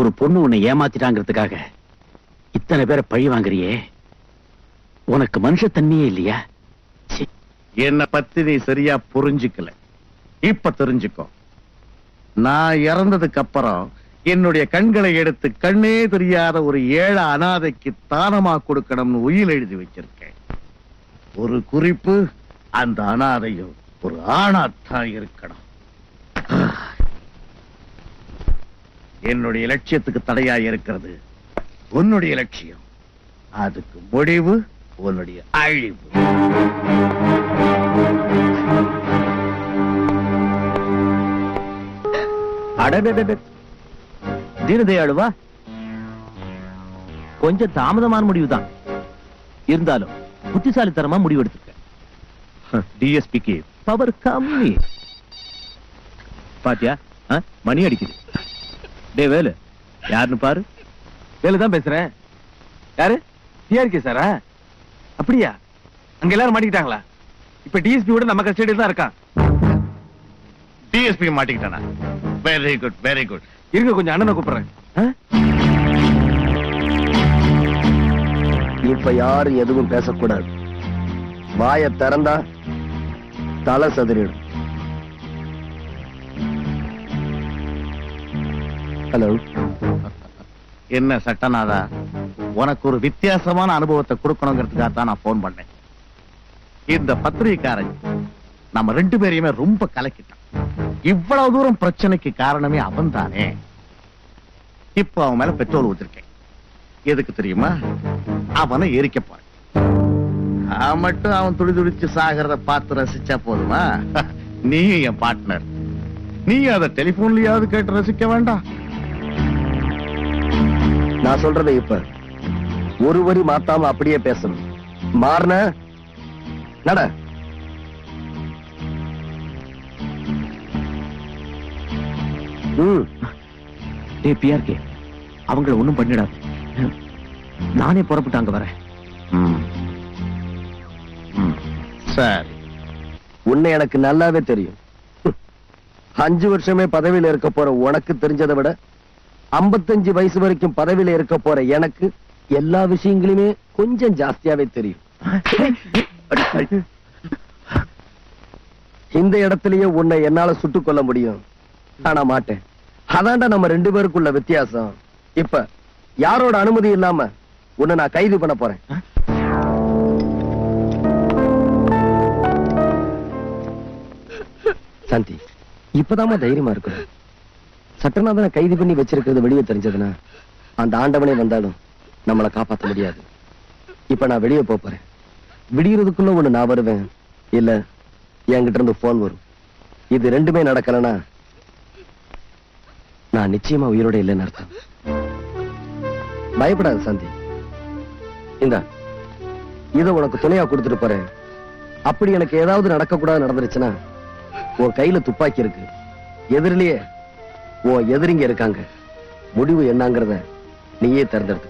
ஒரு பொண்ணு உன்னை ஏமாத்திட்டாங்கிறதுக்காக இத்தனை பேரை பழி வாங்குறியே, உனக்கு மனுஷத்தன்மையே இல்லையா? என்ன பத்தி நீ சரியா புரிஞ்சுக்கல. இப்ப தெரிஞ்சுக்கோ. நான் இறந்ததுக்கு அப்புறம் என்னுடைய கண்களை எடுத்து கண்ணே தெரியாத ஒரு ஏழை அனாதைக்கு தானமா கொடுக்கணும்னு உயில் எழுதி வச்சிருக்கேன். ஒரு குறிப்பு, அந்த அனாதையும் ஒரு ஆணாத்தான் இருக்கணும். என்னுடைய லட்சியத்துக்கு தடையா இருக்கிறது உன்னுடைய லட்சியம். அதுக்கு முடிவு உன்னுடைய அழிவு. தீனதயாளுவா, கொஞ்சம் தாமதமான முடிவுதான், இருந்தாலும் புத்திசாலித்தனமா முடிவு எடுத்திருக்க. டிஎஸ்பிக்கு பவர் கம்மி. பாத்தியா, மணி அடிக்குது. டே வேலு, யாருன்னு பாரு. வேலுதான் பேசுறேன். யாரு? டிஆர்கே சாரா? அப்படியா? அங்க எல்லாரும் மாட்டிக்கிட்டாங்களா? இப்ப டிஎஸ்பி விட நம்ம கஸ்டடியில் தான் இருக்கான். டிஎஸ்பி மாட்டிக்கிட்டானா? Very good, very good. இருங்க, கொஞ்சம் அண்ணனை கூப்பிடுறேன். இப்ப யாரும் எதுவும் பேசக்கூடாது. வாயை திறந்தா தலை சதுரிடும். ஹலோ. என்ன சட்டநாதா, உனக்கு ஒரு வித்தியாசமான அனுபவத்தை கொடுக்கணுங்கிறதுக்காக தான் நான் போன் பண்ணேன். இந்த பத்திரிகைக்காரன் நம்ம 2 பேரையுமே ரொம்ப கலக்கிட்டான். இவ்வளவு தூரம் பிரச்சனைக்கு காரணமே அவன் தானே. இப்ப அவன் மேல பெட்ரோல் ஊத்திருக்கேன். எதுக்கு தெரியுமா? அவனை எரிக்க போறேன். மட்டும் அவன் துடி துடிச்சு சாகிறத பார்த்து ரசிச்சா போதுமா? நீயும் என் பார்ட்னர், நீ அதை டெலிபோன்லயாவது கேட்டு ரசிக்க வேண்டாம்? நான் சொல்றதை இப்ப ஒரு வரி மாத்தாம அப்படியே பேசணும். மாறின நட. பிஆர்கே, அவங்கள ஒண்ணும் பண்ணிடாது. நானே புறப்பட்டாங்க வரேன். சரி, உன்னை எனக்கு நல்லாவே தெரியும். 5 வருஷமே பதவியில இருக்க போற உனக்கு தெரிஞ்சதை விட 55 வயசு வரைக்கும் பதவியில இருக்க போற எனக்கு எல்லா விஷயங்களுமே கொஞ்சம் ஜாஸ்தியாவே தெரியும். இந்த இடத்திலேயே உன்னை என்னால சுட்டுக் கொள்ள முடியும், ஆனா மாட்டேன். அதான்டா நம்ம 2 பேருக்குள்ள வித்தியாசம். இப்ப யாரோட அனுமதி இல்லாம உன்னை நான் கைது பண்ண போறேன். சாந்தி, இப்பதாமா தைரியமா இருக்கு. சட்டநாதனை கைது பண்ணி வச்சிருக்கிறது வெளியே தெரிஞ்சதுன்னா அந்த ஆண்டவனே வந்தாலும் நம்மளை காப்பாற்ற முடியாது. இப்ப நான் வெளியே போறேன். விடியறதுக்குள்ள ஒண்ணு நான் வருவேன், இல்ல என்கிட்ட இருந்து போன் வரும். இது 2மே நடக்கலனா நான் நிச்சயமா உயிரோட இல்லைன்னு அர்த்தம். பயப்படாது சாந்தி. இந்த இத உனக்கு துணையா கொடுத்துட்டு போறேன். அப்படி எனக்கு ஏதாவது நடக்க கூடாது நடந்துருச்சுன்னா, உன் கையில துப்பாக்கி இருக்கு, எதிரிலேயே உன் எதிரிங்க இருக்காங்க. முடிவு என்னங்கிறத நீயே தேர்ந்தெடுத்து.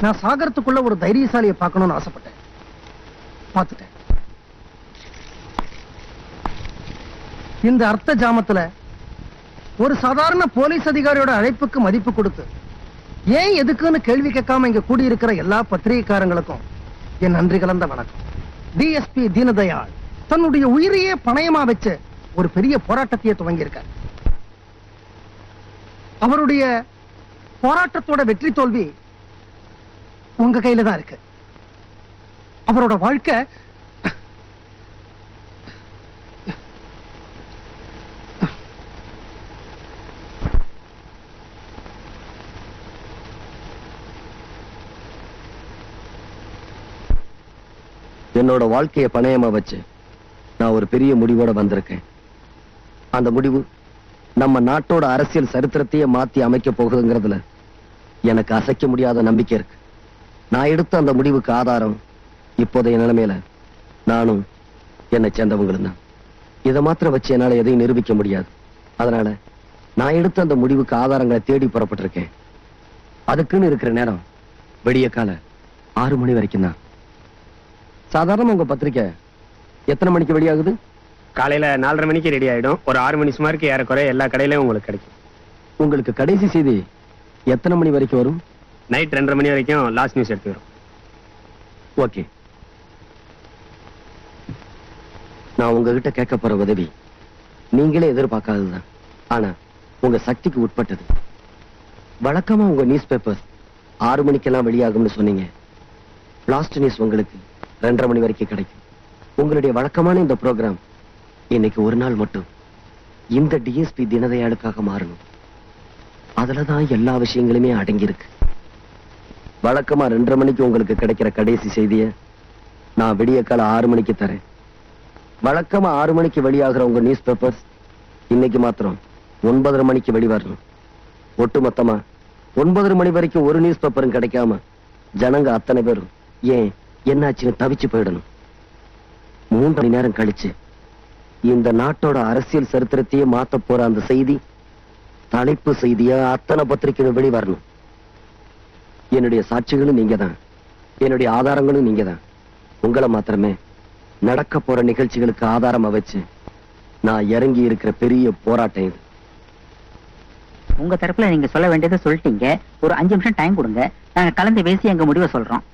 நான் சாகரத்துக்குள்ள ஒரு தைரியசாலியை பார்க்கணும்னு ஆசைப்பட்டேன். பார்த்துட்டேன். இந்த அர்த்த ஜாமத்துல ஒரு சாதாரண போலீஸ் அதிகாரியோட அழைப்புக்கு மதிப்பு கொடுத்து ஏன் எதுக்குன்னு கேள்வி கேட்காம இங்க கூடியிருக்கிற எல்லா பத்திரிகைக்காரங்களுக்கும் என் நன்றி கலந்த வணக்கம். டிஎஸ்பி தீனதயாள் தன்னுடைய உயிரையே பணயமா வச்சு ஒரு பெரிய போராட்டத்தையே துவங்கியிருக்கார். அவருடைய போராட்டத்தோட வெற்றி தோல்வி உங்க கையில தான் இருக்கு. அவரோட வாழ்க்கை என்னோட வாழ்க்கையை பணயமா வச்சு நான் ஒரு பெரிய முடிவோட வந்திருக்கேன். அந்த முடிவு நம்ம நாட்டோட அரசியல் சரித்திரத்தையே மாத்தி அமைக்க போகுதுங்கிறதுல எனக்கு அசைக்க முடியாத நம்பிக்கை இருக்கு. நான் எடுத்த அந்த முடிவுக்கு ஆதாரம் இப்போதைய நிலைமையில நானும் என்னை சேர்ந்தவங்களும் தான். இதை மாத்திரம் வச்சு என்னால எதையும் நிரூபிக்க முடியாது. அதனால நான் எடுத்த அந்த முடிவுக்கு ஆதாரங்களை தேடி புறப்பட்டிருக்கேன். அதுக்குன்னு இருக்கிற நேரம் விடிய கால 6 மணி வரைக்கும் தான். சாதாரண உங்க பத்திரிக்கை எத்தனை மணிக்கு வெளியாகுது? காலையில 4:30 மணிக்கு ரெடி ஆயிடும். ஒரு 6 மணி சுமாருக்கு ஏறக்குறைய எல்லா கடையிலயும் உங்களுக்கு கிடைக்கும். உங்களுக்கு கடைசி செய்தி எத்தனை மணி வரைக்கும் வரும்? நைட் 2:30 மணி வரைக்கும் லாஸ்ட் நியூஸ் எடுத்து வரும். ஓகே. நான் உங்ககிட்ட கேட்க போற உதவி நீங்களே எதிர்பார்க்காததுதான். ஆனா உங்க சக்திக்கு உட்பட்டது. வழக்கமா உங்க நியூஸ் பேப்பர்ஸ் 6 மணிக்கெல்லாம் வெளியாகும்னு சொன்னீங்க. லாஸ்ட் நியூஸ் உங்களுக்கு 2:30 மணி வரைக்கும் கிடைக்கும். உங்களுடைய வழக்கமான இந்த ப்ரோக்ராம் இன்னைக்கு ஒரு நாள் மட்டும் இந்த டிஎஸ்பி தினதயாளுக்காக மாறணும். அதுலதான் எல்லா விஷயங்களுமே அடங்கி இருக்கு. வழக்கமா 2:30 மணிக்கு உங்களுக்கு கிடைக்கிற கடைசி செய்திய நான் விடிய கால 6 மணிக்கு தரேன். வழக்கமா 6 மணிக்கு வெளியாகிற உங்க நியூஸ் பேப்பர்ஸ் இன்னைக்கு மாத்திரம் 9:30 மணிக்கு வெளிவரணும். ஒட்டுமொத்தமா 9:30 மணி வரைக்கும் ஒரு நியூஸ் பேப்பரும் கிடைக்காம ஜனங்க அத்தனை பேரும் ஏன் என்னாச்சுன்னு தவிச்சு போயிடணும். 3 மணி நேரம் கழிச்சு இந்த நாட்டோட அரசியல் சரித்திரத்தையே மாத்த போற அந்த செய்தி தலைப்பு செய்தியா அத்தனை பத்திரிகைகள் வெளிவரணும். என்னுடைய சாட்சிகளும் நீங்க தான், என்னுடைய ஆதாரங்களும் நீங்க தான். உங்களை மாத்திரமே நடக்க போற நிகழ்ச்சிகளுக்கு ஆதாரமா வச்சு நான் இறங்கி இருக்கிற பெரிய போராட்டம் இது. உங்க தரப்புல நீங்க சொல்ல வேண்டியதை சொல்லிட்டீங்க. ஒரு 5 நிமிஷம் டைம் கொடுங்க. நாங்க கலந்து பேசி எங்க முடிவை சொல்றோம்.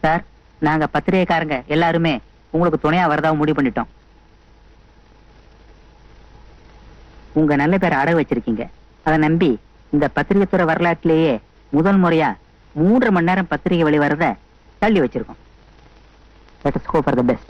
சார், நாங்க பத்திரிகைக்காரங்க எல்லாருமே உங்களுக்கு துணையா வரதா முடிவு பண்ணிட்டோம். உங்க நல்ல பேரை அடகு வச்சிருக்கீங்க. அதை நம்பி இந்த பத்திரிகை துறை வரலாற்றிலேயே முதல் முறையா 3 மணி நேரம் பத்திரிகை வெளிவரத தள்ளி வச்சிருக்கோம். Let us hope for the best.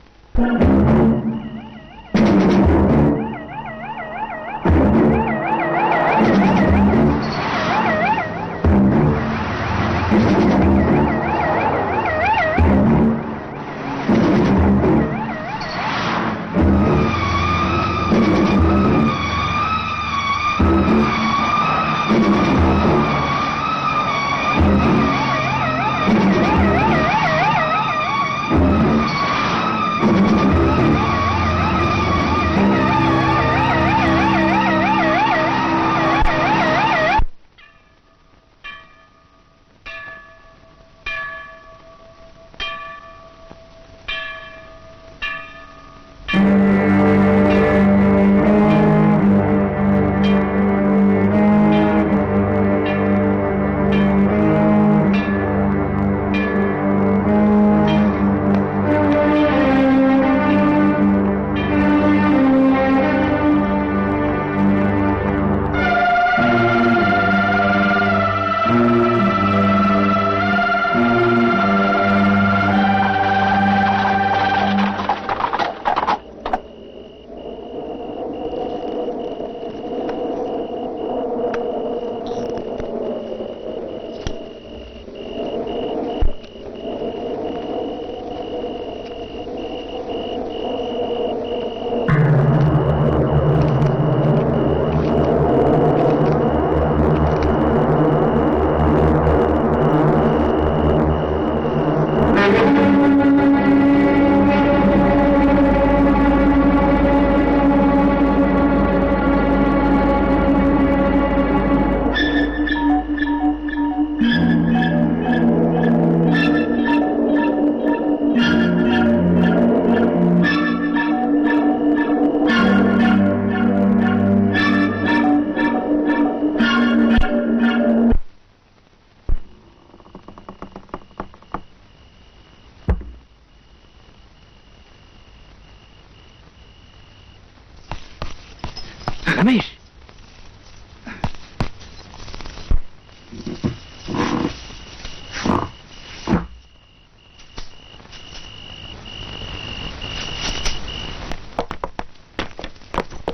Ramesh,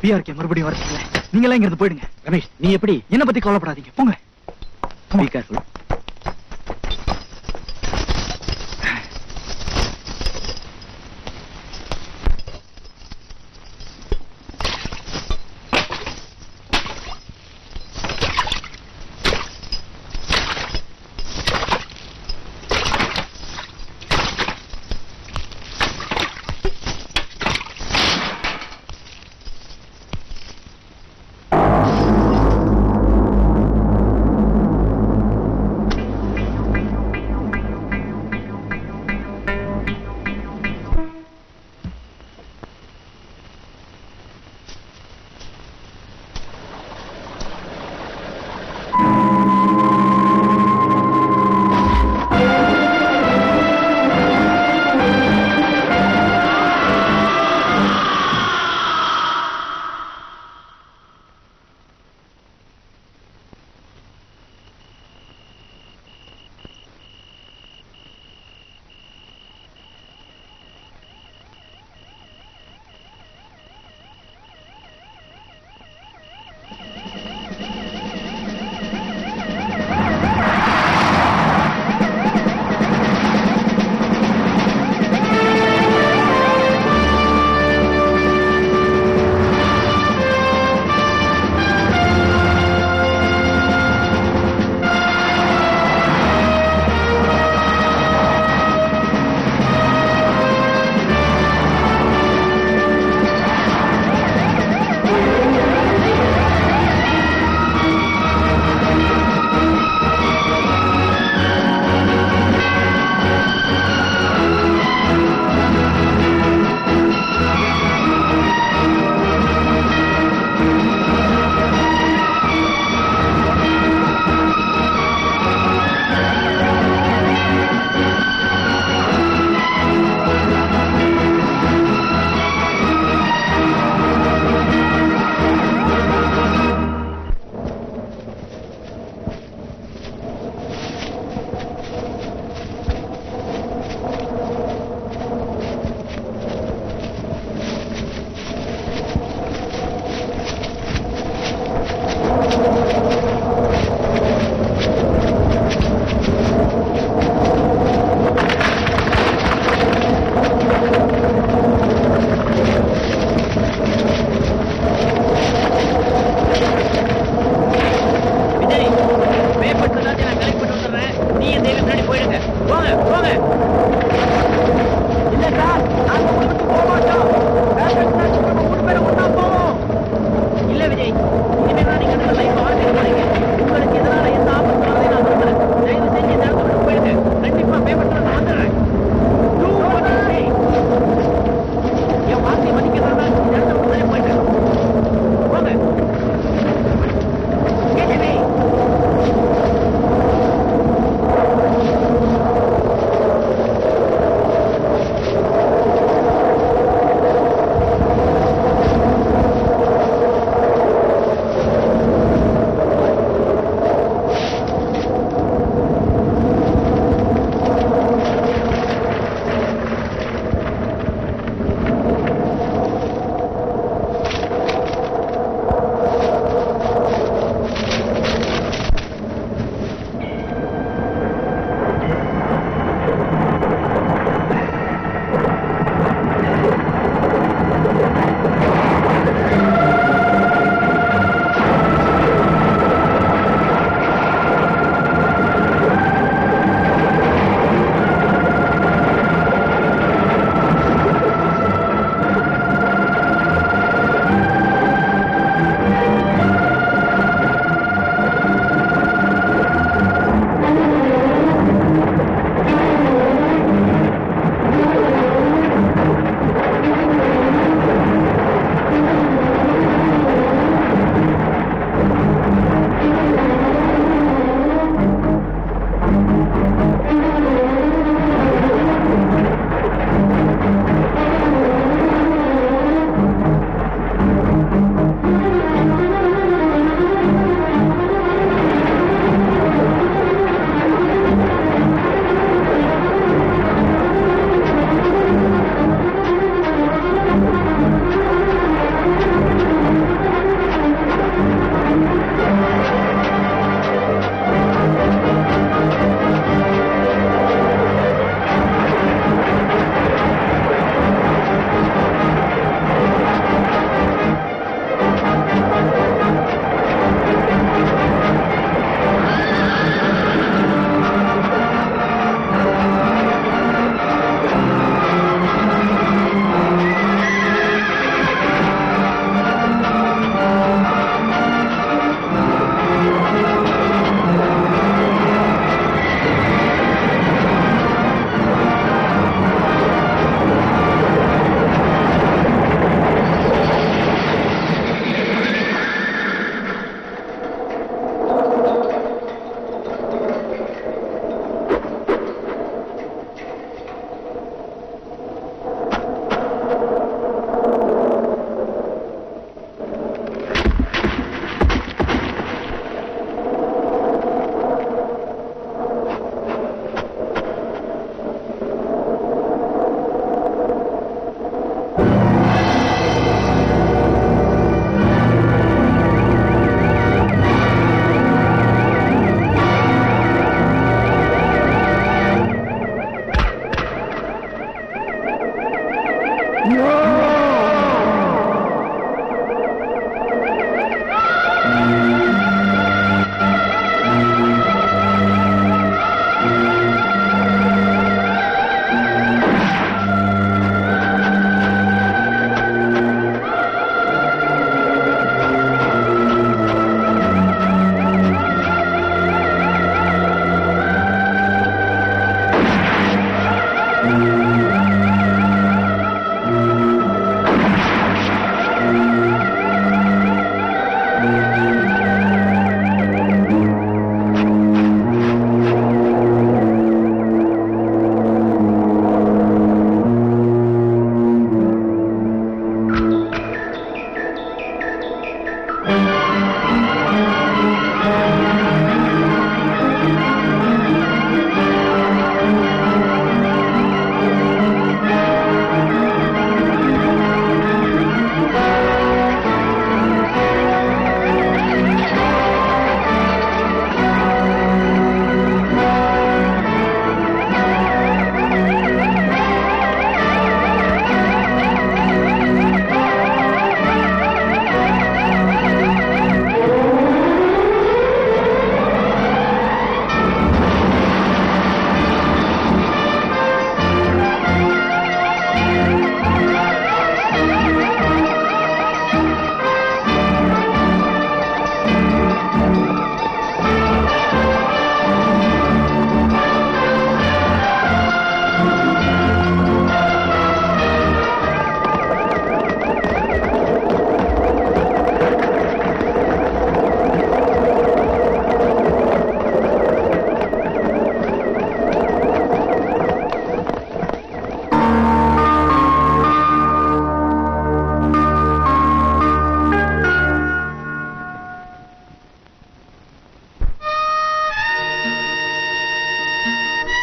BRK மறுபடியும் வரல. நீங்க எல்லாம் இங்க இருந்து போயிடுங்க. ரமேஷ், நீ எப்படி? என்ன பத்தி கவலைப்படாதீங்க, போங்க. Be careful.